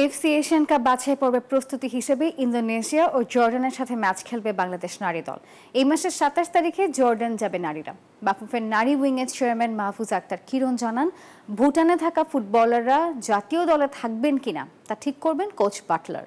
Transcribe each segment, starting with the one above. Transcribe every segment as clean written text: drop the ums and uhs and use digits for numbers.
AFC Asian cup বাছাই পর্বের প্রস্তুতি হিসেবে ইন্দোনেশিয়া ও জর্ডানের সাথে ম্যাচ খেলবে বাংলাদেশ নারী দল। এই মাসের ২৭ তারিখে জর্ডান যাবে নারীরা। বাফুফের নারী উইংয়ের চেয়ারম্যান মাহফুজ আক্তার কিরণ জানান, ভুটানে থাকা ফুটবলাররা জাতীয় দলে থাকবেন কিনা তা ঠিক করবেন কোচ বাটলার।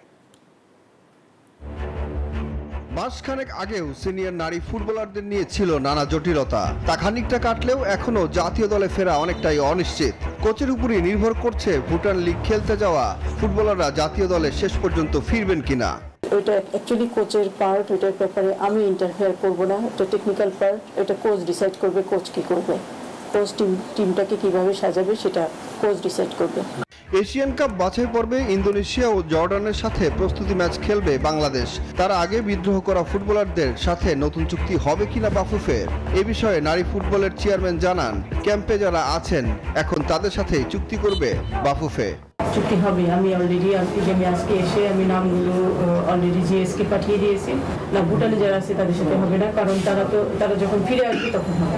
মাসখানেক আগেও সিনিয়র নারী ফুটবলারদের নিয়ে ছিল নানা জটিলতা। তা খানিকটা কাটলেও এখনো জাতীয় দলে ফেরা অনেকটাই অনিশ্চিত। কোচের উপরই নির্ভর করছে ভুটান লিগ খেলতে যাওয়া ফুটবলাররা জাতীয় দলে শেষ পর্যন্ত ফিরবেন কিনা। ওইটা অ্যাকচুয়ালি কোচের পার্ট, ওইটার ব্যাপারে আমি ইন্টারফেয়ার করব না। এটা টেকনিক্যাল পার্ট, এটা কোচ ডিসাইড করবে কোচ কি করবে, কোচ টিমটাকে কিভাবে সাজাবে সেটা কোচ ডিসাইড করবে। এশিয়ান কাপ বাছাই পর্বে ইন্দোনেশিয়া ও জর্ডানের সাথে প্রস্তুতি ম্যাচ খেলবে বাংলাদেশ। তার আগে বিদ্রোহ করা ফুটবলারদের সাথে নতুন চুক্তি হবে কিনা বাফুফের, এ বিষয়ে নারী ফুটবলের চেয়ারম্যান জানান, ক্যাম্পে যারা আছেন এখন তাদের সাথেই চুক্তি করবে বাফুফে। চুক্তি হবে। আমি অলরেডি আজকে এসে আমি নামগুলো অলরেডি জিএসকে পাঠিয়ে দিয়েছি। না, ভুটানে যারা আছে তাদের সাথে হবে না, কারণ তারা যখন ফিরে আসবে তখন হবে।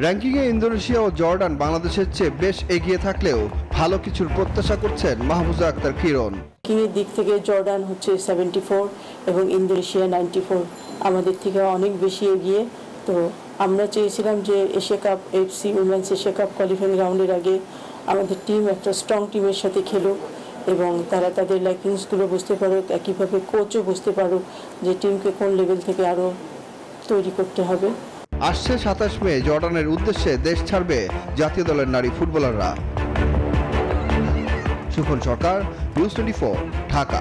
র্যাঙ্কিংয়ে ইন্দোনেশিয়া ও জর্ডান বাংলাদেশের চেয়ে বেশ এগিয়ে থাকলেও ভালো কিছুর প্রত্যাশা করছেন মাহফুজা আক্তার কিরণ। র্যাঙ্কিংয়ের দিক থেকে জর্ডান হচ্ছে 74 এবং ইন্দোনেশিয়া 94, আমাদের থেকে অনেক বেশি এগিয়ে। তো আমরা চেয়েছিলাম যে Asia cup FC women's Asia cup qualifying রাউন্ডের আগে আমাদের টিম একটা স্ট্রং টিমের সাথে খেলুক এবং তারা তাদের ল্যাকিংসগুলো বুঝতে পারুক, একইভাবে কোচও বুঝতে পারুক যে টিমকে কোন লেভেল থেকে আরও তৈরি করতে হবে। আসছে ২৭ মে জর্ডানের উদ্দেশ্যে দেশ ছাড়বে জাতীয় দলের নারী ফুটবলাররা। সুখন সরকার, নিউজ 24, ঢাকা।